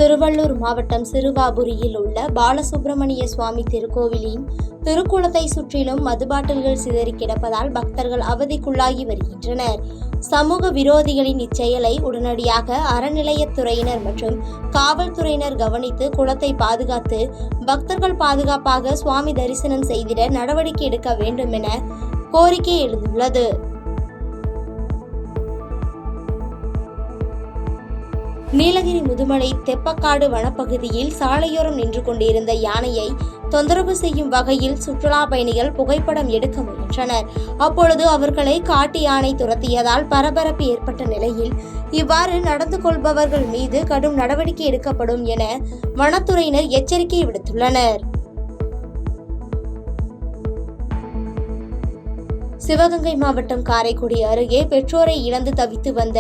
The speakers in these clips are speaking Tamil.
திருவள்ளூர் மாவட்டம் சிறுவாபுரியில் உள்ள பாலசுப்பிரமணிய சுவாமி திருக்கோவிலின் திருக்குளத்தை சுற்றிலும் மதுபாட்டில்கள் சிதறி கிடப்பதால் பக்தர்கள் அவதிக்குள்ளாகி வருகின்றனர். சமூக விரோதிகளின் இச்செயலை உடனடியாக அறநிலையத்துறையினர் மற்றும் காவல்துறையினர் கவனித்து குளத்தை பாதுகாத்து பக்தர்கள் பாதுகாப்பாக சுவாமி தரிசனம் செய்திட நடவடிக்கை எடுக்க வேண்டும் என கோரிக்கை எழுந்துள்ளது. நீலகிரி முதுமலை தெப்பக்காடு வனப்பகுதியில் சாலையோரம் நின்று கொண்டிருந்த யானையை தொந்தரவு செய்யும் வகையில் சுற்றுலா பயணிகள் புகைப்படம் எடுக்க முயன்றனர். அப்பொழுது அவர்களை காட்டு யானை துரத்தியதால் பரபரப்பு ஏற்பட்ட நிலையில் இவ்வாறு நடந்து கொள்பவர்கள் மீது கடும் நடவடிக்கை எடுக்கப்படும் என வனத்துறையினர் எச்சரிக்கை விடுத்துள்ளனர். சிவகங்கை மாவட்டம் காரைக்குடி அருகே பெற்றோரை இழந்து தவித்து வந்த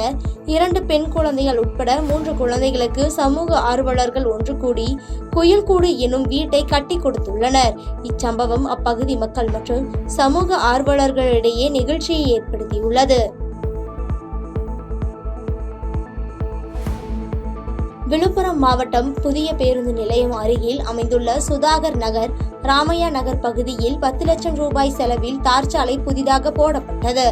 2 பெண் குழந்தைகள் உட்பட 3 குழந்தைகளுக்கு சமூக ஆர்வலர்கள் ஒன்று கூடி குயில்கூடு எனும் வீட்டை கட்டி கொடுத்துள்ளனர். இச்சம்பவம் அப்பகுதி மக்கள் மற்றும் சமூக ஆர்வலர்களிடையே நிகழ்ச்சியை ஏற்படுத்தியுள்ளது. விழுப்புரம் மாவட்டம் புதிய பேருந்து நிலையம் அருகில் அமைந்துள்ள சுதாகர் நகர், ராமையா நகர் பகுதியில் 10 லட்சம் ரூபாய் செலவில் தார் சாலை புதிதாக போடப்பட்டது.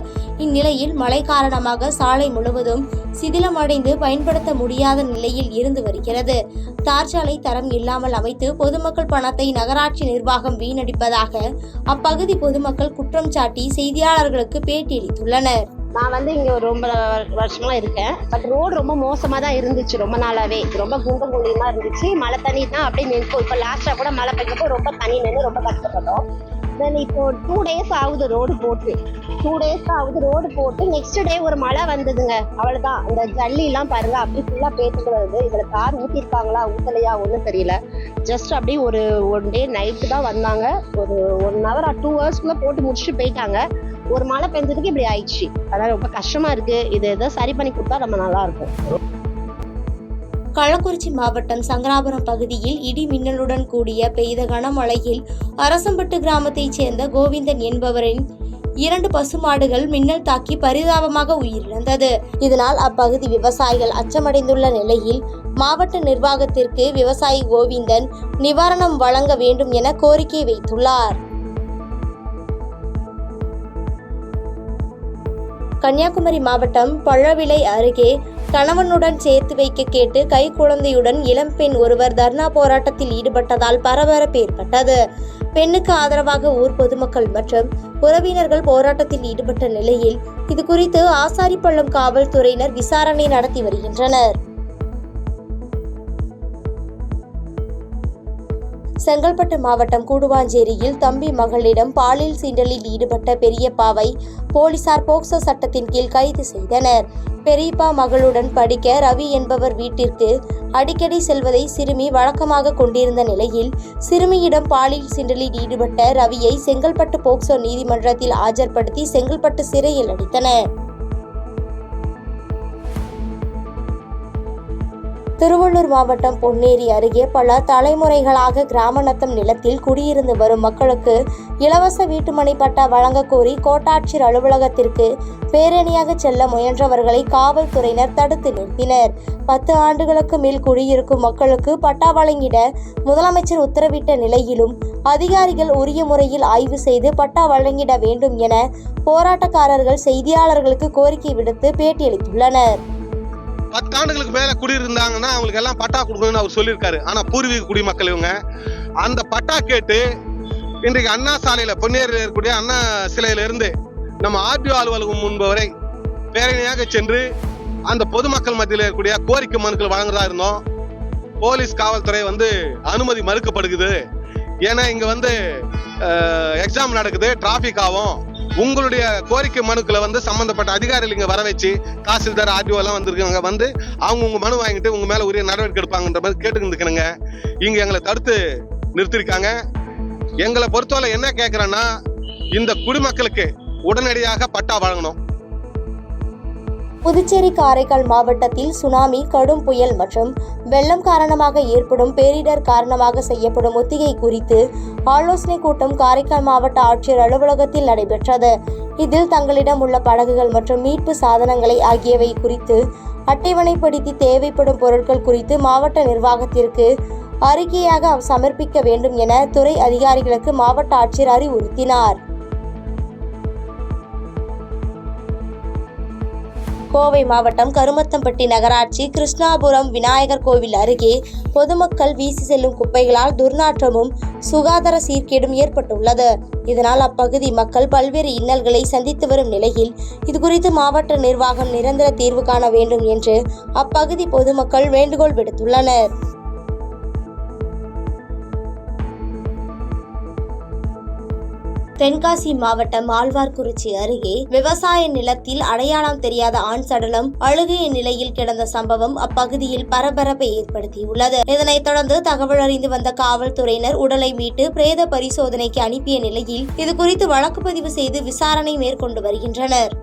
இந்நிலையில் மழை காரணமாக சாலை முழுவதும் சிதிலமடைந்து பயன்படுத்த முடியாத நிலையில் இருந்து வருகிறது. தார் சாலை தரம் இல்லாமல் அமைத்து பொதுமக்கள் பணத்தை நகராட்சி நிர்வாகம் வீணடிப்பதாக அப்பகுதி பொதுமக்கள் குற்றம் சாட்டி செய்தியாளர்களுக்கு பேட்டியளித்துள்ளனர். நான் இங்கே ரொம்ப வருஷமா இருக்கேன். பட் ரோடு ரொம்ப மோசமாக தான் இருந்துச்சு. ரொம்ப நாளாவே ரொம்ப குண்டும் குழியுமா இருந்துச்சு. மழை தண்ணி தான் அப்படியே நிற்கும். இப்போ லாஸ்ட்டாக கூட மழை பெய்யப்போ ரொம்ப தண்ணி நின்று ரொம்ப கஷ்டப்பட்டோம். தென் இப்போ 2 days ஆகுது ரோடு போட்டு. 2 days ஆகுது ரோடு போட்டு. நெக்ஸ்ட் டே ஒரு மழை வந்ததுங்க. அவ்வளோதான். அந்த ஜல்லிலாம் பாருங்க அப்படி ஃபுல்லாக பேத்துட்டு வருது. இதில் கார் ஊற்றிருக்காங்களா ஊற்றலையா ஒன்றும் தெரியல. ஜஸ்ட் அப்படி ஒரு 1 day நைட்டு தான் வந்தாங்க. ஒரு 1 hour 2 hours போட்டு முடிச்சுட்டு போயிட்டாங்க. ஒரு மழை பெஞ்சதுக்கு இப்படி ஆயிடுச்சு. அதனால ரொம்ப கஷ்டமா இருக்கு. இது ஏதோ சரி பண்ணி கொடுத்தா நம்ம நல்லா இருக்கும். கள்ளக்குறிச்சி மாவட்டம் சங்கராபுரம் பகுதியில் இடி மின்னலுடன் கூடிய பெய்த கனமழையில் அரசம்பட்டு கிராமத்தைச் சேர்ந்த கோவிந்தன் என்பவரின் 2 பசுமாடுகள் மின்னல் தாக்கி பரிதாபமாக உயிரிழந்தது. இதனால் அப்பகுதி விவசாயிகள் அச்சமடைந்துள்ள நிலையில் மாவட்ட நிர்வாகத்திற்கு விவசாயி கோவிந்தன் நிவாரணம் வழங்க வேண்டும் என கோரிக்கை வைத்துள்ளார். கன்னியாகுமரி மாவட்டம் பழவிளை அருகே கணவனுடன் சேர்த்து வைக்க கேட்டு கைக்குழந்தையுடன் இளம்பெண் ஒருவர் தர்ணா போராட்டத்தில் ஈடுபட்டதால் பரபரப்பு ஏற்பட்டது. பெண்ணுக்கு ஆதரவாக ஊர் பொதுமக்கள் மற்றும் உறவினர்கள் போராட்டத்தில் ஈடுபட்ட நிலையில் இதுகுறித்து ஆசாரிப்பள்ளம் காவல்துறையினர் விசாரணை நடத்தி வருகின்றனர். செங்கல்பட்டு மாவட்டம் கூடுவாஞ்சேரியில் தம்பி மகளிடம் பாலியல் சீண்டலில் ஈடுபட்ட பெரியப்பாவை போலீசார் போக்சோ சட்டத்தின் கீழ் கைது செய்தனர். பெரியப்பா மகளுடன் படிக்க ரவி என்பவர் வீட்டிற்கு அடிக்கடி செல்வதை சிறுமி வழக்கமாக கொண்டிருந்த நிலையில் சிறுமியிடம் பாலியல் சீண்டலில் ஈடுபட்ட ரவியை செங்கல்பட்டு போக்சோ நீதிமன்றத்தில் ஆஜர்படுத்தி செங்கல்பட்டு சிறையில் அடைத்தனர். திருவள்ளூர் மாவட்டம் பொன்னேரி அருகே பல தலைமுறைகளாக கிராம நத்தம் நிலத்தில் குடியிருந்து வரும் மக்களுக்கு இலவச வீட்டுமனை பட்டா வழங்க கோரி கோட்டாட்சியர் அலுவலகத்திற்கு பேரணியாக செல்ல முயன்றவர்களை காவல்துறையினர் தடுத்து நிறுத்தினர். 10 ஆண்டுகளுக்கு மேல் குடியிருக்கும் மக்களுக்கு பட்டா வழங்கிட முதலமைச்சர் உத்தரவிட்ட நிலையிலும் அதிகாரிகள் உரிய முறையில் ஆய்வு செய்து பட்டா வழங்கிட வேண்டும் என போராட்டக்காரர்கள் செய்தியாளர்களுக்கு கோரிக்கை விடுத்து பேட்டியளித்துள்ளனர். 10 ஆண்டுகளுக்கு மேல குடியிருந்தாங்கன்னா அவங்களுக்கு எல்லாம் பட்டா கொடுக்கணும்னு அவர் சொல்லியிருக்காரு. ஆனா பூர்வீக குடிமக்கள் இவங்க அந்த பட்டா கேட்டு இன்றைக்கு அண்ணா சாலையில பொன்னேரியில் இருக்கக்கூடிய அண்ணா சிலையில இருந்து நம்ம ஆர்டிஓ அலுவலகம் முன்பு வரை பேரணியாக சென்று அந்த பொதுமக்கள் மத்தியில் இருக்கக்கூடிய கோரிக்கை மனுக்கள் வழங்குறதா இருந்தோம். போலீஸ் காவல்துறை அனுமதி மறுக்கப்படுகிறது. ஏன்னா இங்க எக்ஸாம் நடக்குது, டிராபிக் ஆகும். உங்களுடைய கோரிக்கை மனுக்களை சம்பந்தப்பட்ட அதிகாரிகள் இங்க வர வச்சு தாசில்தார் ஆர்டிஓ எல்லாம் வந்திருக்காங்க. அவங்க உங்க மனு வாங்கிட்டு உங்க மேல உரிய நடவடிக்கை எடுப்பாங்கன்ற மாதிரி கேட்டுக்கிட்டு இங்க எங்களை தடுத்து நிறுத்திருக்காங்க. எங்களை பொறுத்தவரை என்ன கேட்கிறேன்னா இந்த குடிமக்களுக்கு உடனடியாக பட்டா வழங்கணும். புதுச்சேரி காரைக்கால் மாவட்டத்தில் சுனாமி, கடும் புயல் மற்றும் வெள்ளம் காரணமாக ஏற்படும் பேரிடர் காரணமாக செய்யப்படும் ஒத்திகை குறித்து ஆலோசனை கூட்டம் காரைக்கால் மாவட்ட ஆட்சியர் அலுவலகத்தில் நடைபெற்றது. இதில் தங்களிடம் உள்ள படகுகள் மற்றும் மீட்பு சாதனங்களை ஆகியவை குறித்து அட்டவணைப்படுத்தி தேவைப்படும் பொருட்கள் குறித்து மாவட்ட நிர்வாகத்திற்கு அறிக்கையாக சமர்ப்பிக்க வேண்டும் என துறை அதிகாரிகளுக்கு மாவட்ட ஆட்சியர் அறிவுறுத்தினார். கோவை மாவட்டம் கருமத்தம்பட்டி நகராட்சி கிருஷ்ணாபுரம் விநாயகர் கோவில் அருகே பொதுமக்கள் வீசி செல்லும் குப்பைகளால் துர்நாற்றமும் சுகாதார சீர்கேடும் ஏற்பட்டுள்ளது. இதனால் அப்பகுதி மக்கள் பல்வேறு இன்னல்களை சந்தித்து வரும் நிலையில் இதுகுறித்து மாவட்ட நிர்வாகம் நிரந்தர தீர்வு காண வேண்டும் என்று அப்பகுதி பொதுமக்கள் வேண்டுகோள் விடுத்துள்ளனர். தென்காசி மாவட்டம் ஆழ்வார்குறிச்சி அருகே விவசாய நிலத்தில் அடையாளம் தெரியாத ஆண் சடலம் அழுகிய நிலையில் கிடந்த சம்பவம் அப்பகுதியில் பரபரப்பை ஏற்படுத்தியுள்ளது. இதனைத் தொடர்ந்து தகவல் அறிந்து வந்த காவல்துறையினர் உடலை மீட்டு பிரேத பரிசோதனைக்கு அனுப்பிய நிலையில் இதுகுறித்து வழக்கு பதிவு செய்து விசாரணை மேற்கொண்டு வருகின்றனர்.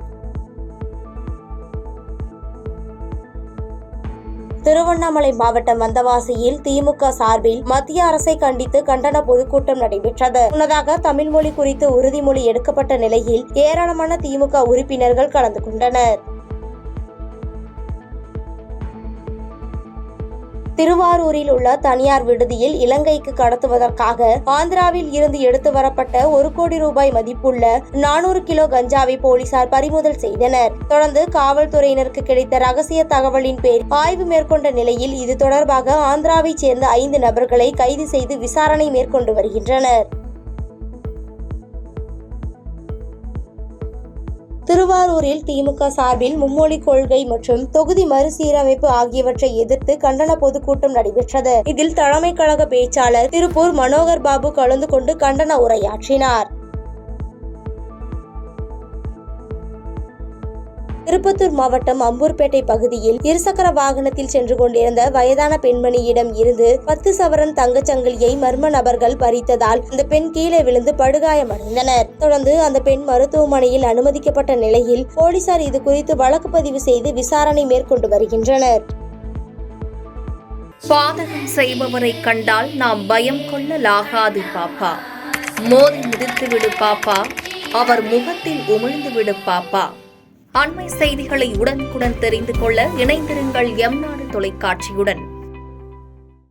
திருவண்ணாமலை மாவட்டம் வந்தவாசியில் திமுக சார்பில் மத்திய அரசை கண்டித்து கண்டன பொதுக்கூட்டம் நடைபெற்றது. முன்னதாக தமிழ் மொழி குறித்து உறுதிமொழி எடுக்கப்பட்ட நிலையில் ஏராளமான திமுக உறுப்பினர்கள் கலந்து கொண்டனர். திருவாரூரில் உள்ள தனியார் விடுதியில் இலங்கைக்கு கடத்துவதற்காக ஆந்திராவில் இருந்து எடுத்து வரப்பட்ட 1 கோடி ரூபாய் மதிப்புள்ள 400 கிலோ கஞ்சாவை போலீசார் பறிமுதல் செய்தனர். தொடர்ந்து காவல்துறையினருக்கு கிடைத்த ரகசிய தகவலின் பேரில் ஆய்வு மேற்கொண்ட நிலையில் இது தொடர்பாக ஆந்திராவைச் சேர்ந்த 5 நபர்களை கைது செய்து விசாரணை மேற்கொண்டு வருகின்றனர். திருவாரூரில் திமுக சார்பில் மும்மொழி கொள்கை மற்றும் தொகுதி மறுசீரமைப்பு ஆகியவற்றை எதிர்த்து கண்டன பொதுக்கூட்டம் நடைபெற்றது. இதில் தலைமை கழக பேச்சாளர் திருப்பூர் மனோகர் பாபு கலந்து கொண்டு கண்டன உரையாற்றினார். திருப்பத்தூர் மாவட்டம் அம்பூர்பேட்டை பகுதியில் இருசக்கர வாகனத்தில் சென்று கொண்டிருந்த வயதான பெண்மணியிடம் இருந்து 10 சவரன் தங்கச்சங்கிலியை மர்ம நபர்கள் பறித்ததால் அந்த பெண் கீழே விழுந்து படுகாயமடைந்தனர். தொடர்ந்து அந்த பெண் மருத்துவமனையில் அனுமதிக்கப்பட்ட நிலையில் போலீசார் இது குறித்து வழக்கு பதிவு செய்து விசாரணை மேற்கொண்டு வருகின்றனர். பாதகம் செய்பவரை கண்டால் நாம் பயம் கொள்ளலாகாது பாப்பா. மோதி மிதித்து விடு பாப்பா, அவர் முகத்தில் உமிழ்ந்து விடு பாப்பா. அண்மை செய்திகளை உடனுக்குடன் தெரிந்து கொள்ள இணைந்திருங்கள் எம் நாடு தொலைக்காட்சியுடன்.